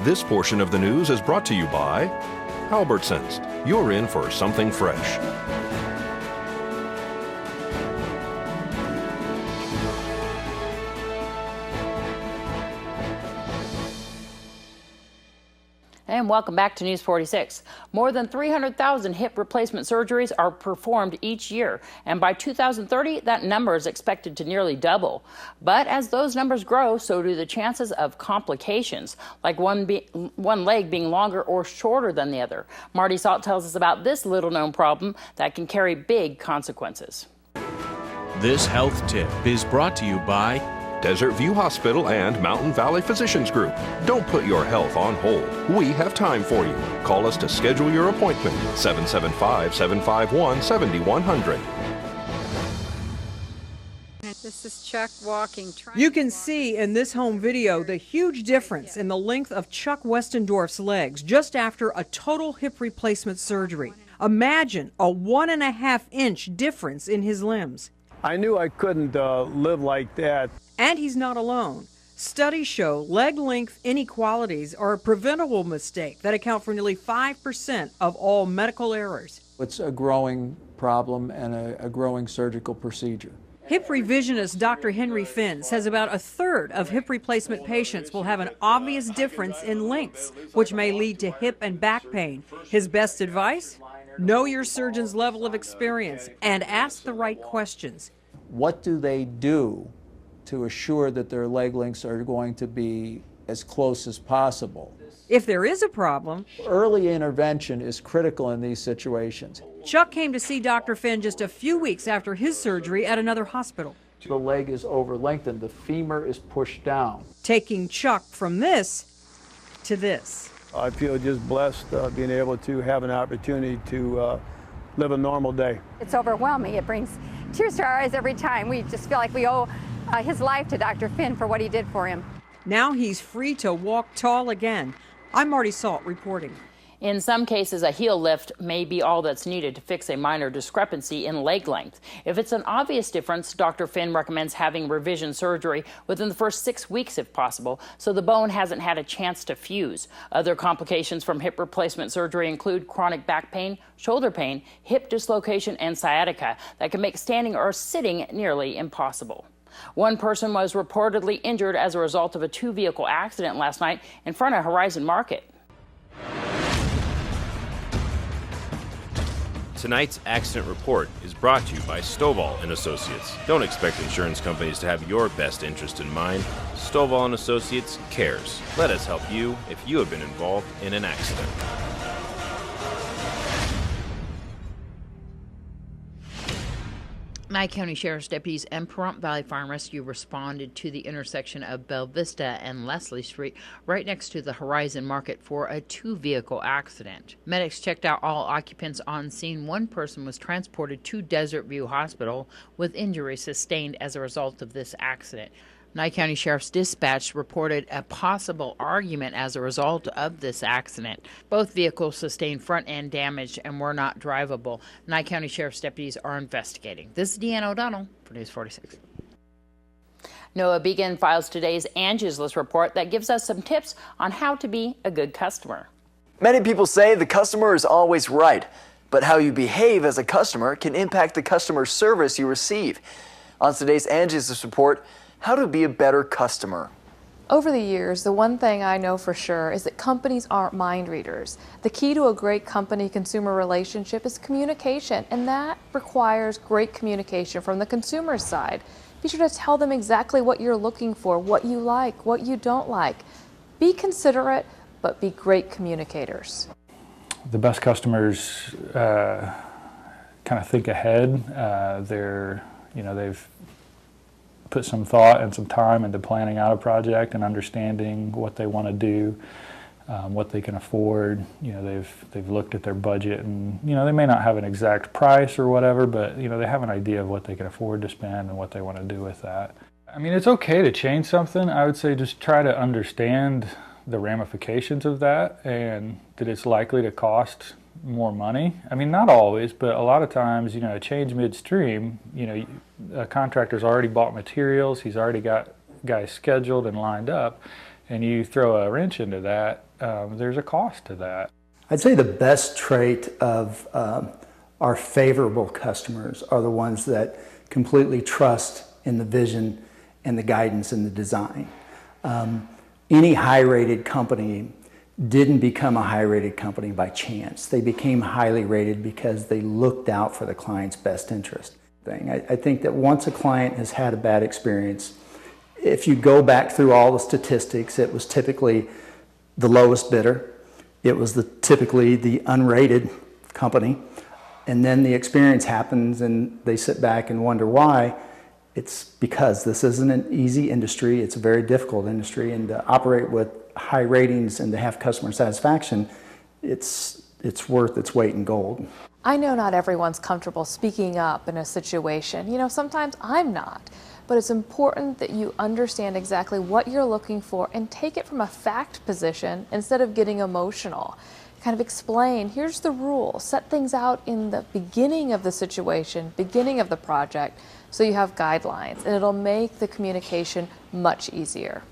This portion of the news is brought to you by Albertsons. You're in for something fresh. And welcome back to News 46. More than 300,000 hip replacement surgeries are performed each year, and by 2030, that number is expected to nearly double. But as those numbers grow, so do the chances of complications, like one leg being longer or shorter than the other. Marty Salt tells us about this little-known problem that can carry big consequences. This health tip is brought to you by Desert View Hospital and Mountain Valley Physicians Group. Don't put your health on hold. We have time for you. Call us to schedule your appointment. 775-751-7100. This is Chuck walking. You can see in this home video the huge difference in the length of Chuck Westendorf's legs just after a total hip replacement surgery. Imagine a 1.5-inch difference in his limbs. I knew I couldn't live like that. And he's not alone. Studies show leg length inequalities are a preventable mistake that account for nearly 5% of all medical errors. It's a growing problem and a growing surgical procedure. Hip revisionist Dr. Henry Finn says about a third of hip replacement patients will have an obvious difference in lengths, which may lead to hip and back pain. His best advice? Know your surgeon's level of experience and ask the right questions. What do they do to assure that their leg lengths are going to be as close as possible? If there is a problem, early intervention is critical in these situations. Chuck came to see Dr. Finn just a few weeks after his surgery at another hospital. The leg is over lengthened, the femur is pushed down. Taking Chuck from this to this. I feel just blessed being able to have an opportunity to live a normal day. It's overwhelming. It brings tears to our eyes every time. We just feel like we owe his life to Dr. Finn for what he did for him. Now he's free to walk tall again. I'm Marty Salt reporting. In some cases, a heel lift may be all that's needed to fix a minor discrepancy in leg length. If it's an obvious difference, Dr. Finn recommends having revision surgery within the first 6 weeks if possible, so the bone hasn't had a chance to fuse. Other complications from hip replacement surgery include chronic back pain, shoulder pain, hip dislocation, and sciatica that can make standing or sitting nearly impossible. One person was reportedly injured as a result of a two-vehicle accident last night in front of Horizon Market. Tonight's accident report is brought to you by Stovall & Associates. Don't expect insurance companies to have your best interest in mind. Stovall & Associates cares. Let us help you if you have been involved in an accident. Nye County Sheriff's deputies and Pahrump Valley Fire and Rescue responded to the intersection of Belle Vista and Leslie Street right next to the Horizon Market for a two-vehicle accident. Medics checked out all occupants on scene. One person was transported to Desert View Hospital with injuries sustained as a result of this accident. Nye County Sheriff's Dispatch reported a possible argument as a result of this accident. Both vehicles sustained front-end damage and were not drivable. Nye County Sheriff's deputies are investigating. This is Deanna O'Donnell for News 46. Noah Began files today's Angies List report that gives us some tips on how to be a good customer. Many people say the customer is always right, but how you behave as a customer can impact the customer service you receive. On today's Angies List report, how to be a better customer. Over the years, the one thing I know for sure is that companies aren't mind readers. The key to a great company-consumer relationship is communication, and that requires great communication from the consumer's side. Be sure to tell them exactly what you're looking for, what you like, what you don't like. Be considerate, but be great communicators. The best customers kind of think ahead. They've put some thought and some time into planning out a project and understanding what they want to do, what they can afford. They've looked at their budget, and they may not have an exact price or whatever, but they have an idea of what they can afford to spend and what they want to do with that. I mean, it's okay to change something. I would say just try to understand the ramifications of that and that it's likely to cost more money. I mean, not always, but a lot of times, a change midstream, a contractor's already bought materials, he's already got guys scheduled and lined up, and you throw a wrench into that, there's a cost to that. I'd say the best trait of our favorable customers are the ones that completely trust in the vision and the guidance and the design. Any high-rated company didn't become a high-rated company by chance. They became highly rated because they looked out for the client's best interest. I think that once a client has had a bad experience, if you go back through all the statistics, it was typically the lowest bidder. It was typically the unrated company. And then the experience happens and they sit back and wonder why. It's because this isn't an easy industry. It's a very difficult industry, and to operate with high ratings and to have customer satisfaction, it's worth its weight in gold. I know not everyone's comfortable speaking up in a situation. You know, sometimes I'm not. But it's important that you understand exactly what you're looking for and take it from a fact position instead of getting emotional. Kind of explain, here's the rule, set things out in the beginning of the situation, beginning of the project, so you have guidelines, and it'll make the communication much easier.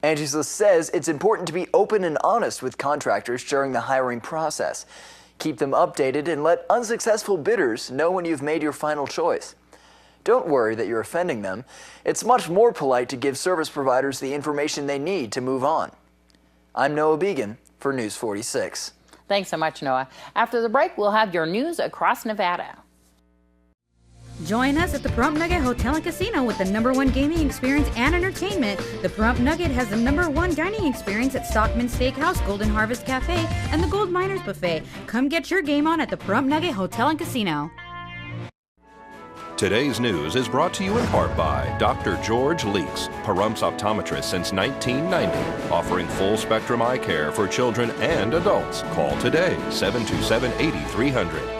Angies List says it's important to be open and honest with contractors during the hiring process. Keep them updated and let unsuccessful bidders know when you've made your final choice. Don't worry that you're offending them. It's much more polite to give service providers the information they need to move on. I'm Noah Began for News 46. Thanks so much, Noah. After the break, we'll have your news across Nevada. Join us at the Pahrump Nugget Hotel and Casino with the #1 gaming experience and entertainment. The Pahrump Nugget has the #1 dining experience at Stockman Steakhouse, Golden Harvest Cafe, and the Gold Miners Buffet. Come get your game on at the Pahrump Nugget Hotel and Casino. Today's news is brought to you in part by Dr. George Leeks, Pahrump's optometrist since 1990, offering full-spectrum eye care for children and adults. Call today, 727-8300.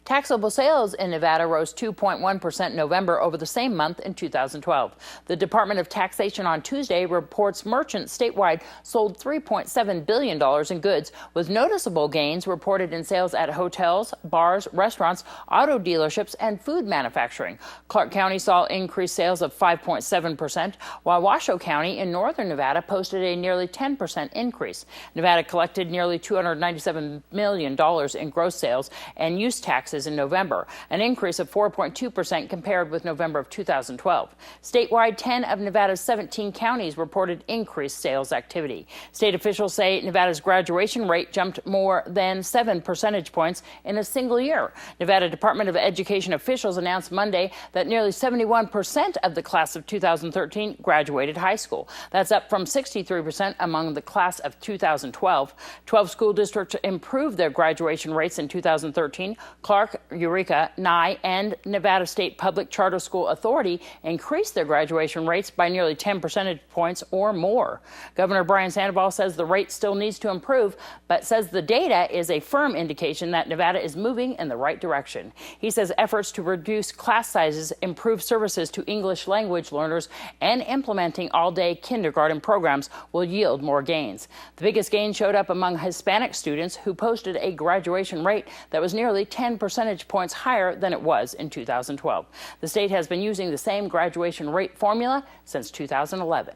Taxable sales in Nevada rose 2.1% in November over the same month in 2012. The Department of Taxation on Tuesday reports merchants statewide sold $3.7 billion in goods, with noticeable gains reported in sales at hotels, bars, restaurants, auto dealerships, and food manufacturing. Clark County saw increased sales of 5.7%, while Washoe County in northern Nevada posted a nearly 10% increase. Nevada collected nearly $297 million in gross sales and use taxes in November, an increase of 4.2% compared with November of 2012. Statewide, 10 of Nevada's 17 counties reported increased sales activity. State officials say Nevada's graduation rate jumped more than 7 percentage points in a single year. Nevada Department of Education officials announced Monday that nearly 71% of the class of 2013 graduated high school. That's up from 63% among the class of 2012. 12 school districts improved their graduation rates in 2013. Clark, Eureka, Nye, and Nevada State Public Charter School Authority increased their graduation rates by nearly 10 percentage points or more. Governor Brian Sandoval says the rate still needs to improve, but says the data is a firm indication that Nevada is moving in the right direction. He says efforts to reduce class sizes, improve services to English language learners, and implementing all-day kindergarten programs will yield more gains. The biggest gain showed up among Hispanic students, who posted a graduation rate that was nearly 10 percentage points higher than it was in 2012. The state has been using the same graduation rate formula since 2011.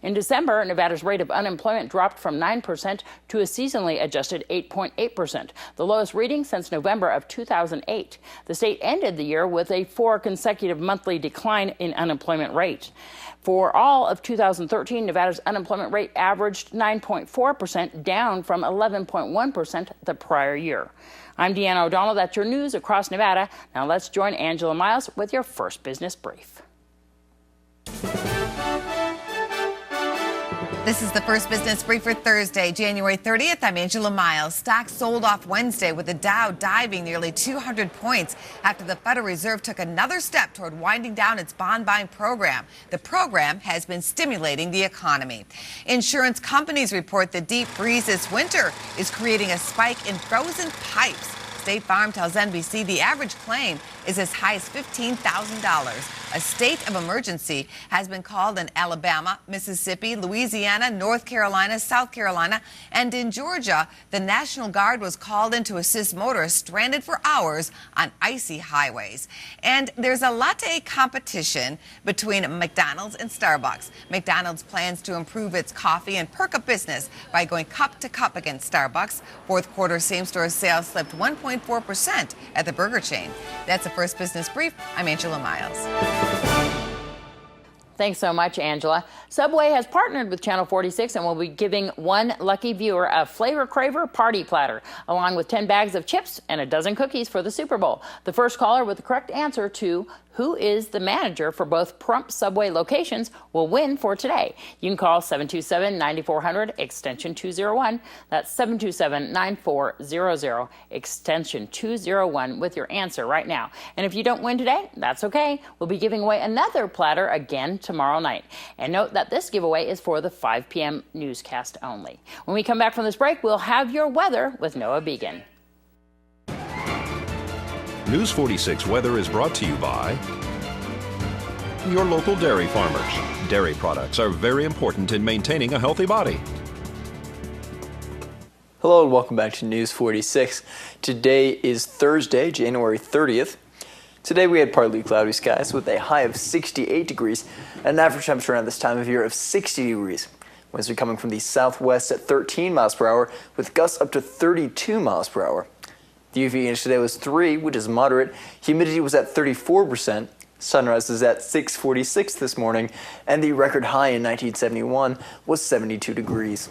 In December, Nevada's rate of unemployment dropped from 9% to a seasonally adjusted 8.8%, the lowest reading since November of 2008. The state ended the year with a 4 consecutive monthly decline in unemployment rate. For all of 2013, Nevada's unemployment rate averaged 9.4%, down from 11.1% the prior year. I'm Deanna O'Donnell. That's your news across Nevada. Now let's join Angela Miles with your first business brief. This is the first business brief for Thursday, January 30th. I'm Angela Miles. Stocks sold off Wednesday, with the Dow diving nearly 200 points after the Federal Reserve took another step toward winding down its bond buying program. The program has been stimulating the economy. Insurance companies report the deep freeze this winter is creating a spike in frozen pipes. State Farm tells NBC the average claim is as high as $15,000. A state of emergency has been called in Alabama, Mississippi, Louisiana, North Carolina, South Carolina, and in Georgia. The National Guard was called in to assist motorists stranded for hours on icy highways. And there's a latte competition between McDonald's and Starbucks. McDonald's plans to improve its coffee and perk up business by going cup to cup against Starbucks. Fourth quarter same-store sales slipped 1.4% at the burger chain. That's the First Business Brief. I'm Angela Miles. Thanks so much, Angela. Subway has partnered with Channel 46 and will be giving one lucky viewer a Flavor Craver party platter, along with 10 bags of chips and a dozen cookies for the Super Bowl. The first caller with the correct answer to who is the manager for both Pahrump Subway locations will win for today. You can call 727-9400, extension 201. That's 727-9400, extension 201 with your answer right now. And if you don't win today, that's okay. We'll be giving away another platter again tomorrow night. And note that this giveaway is for the 5 p.m. newscast only. When we come back from this break, we'll have your weather with Noah Began. News 46 weather is brought to you by your local dairy farmers. Dairy products are very important in maintaining a healthy body. Hello and welcome back to News 46. Today is Thursday, January 30th. Today we had partly cloudy skies with a high of 68 degrees and an average temperature around this time of year of 60 degrees. Winds are coming from the southwest at 13 miles per hour with gusts up to 32 miles per hour. The UV index today was 3, which is moderate. Humidity was at 34%. Sunrise is at 6:46 this morning, and the record high in 1971 was 72 degrees.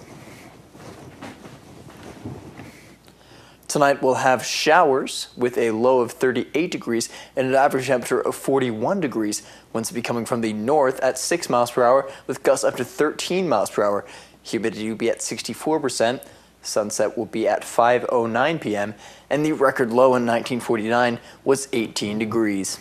Tonight we'll have showers with a low of 38 degrees and an average temperature of 41 degrees. Winds will be coming from the north at 6 miles per hour with gusts up to 13 miles per hour. Humidity will be at 64%. Sunset will be at 5:09 p.m. and the record low in 1949 was 18 degrees.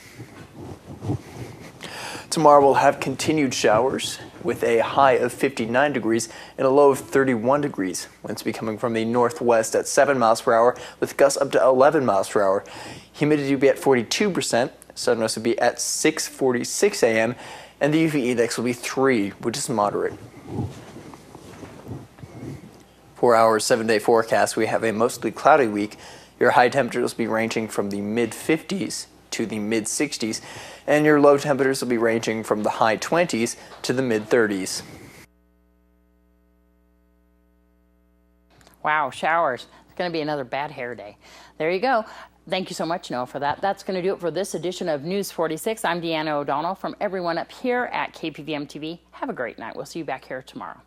Tomorrow we'll have continued showers with a high of 59 degrees and a low of 31 degrees. Winds will be coming from the northwest at 7 miles per hour with gusts up to 11 miles per hour. Humidity will be at 42%. Sunrise will be at 6:46 a.m. and the UV index will be 3, which is moderate. For our 7-day forecast, we have a mostly cloudy week. Your high temperatures will be ranging from the mid-50s to the mid-60s, and your low temperatures will be ranging from the high 20s to the mid-30s. Wow, showers. It's going to be another bad hair day. There you go. Thank you so much, Noah, for that. That's going to do it for this edition of News 46. I'm Deanna O'Donnell. From everyone up here at KPVM TV, have a great night. We'll see you back here tomorrow.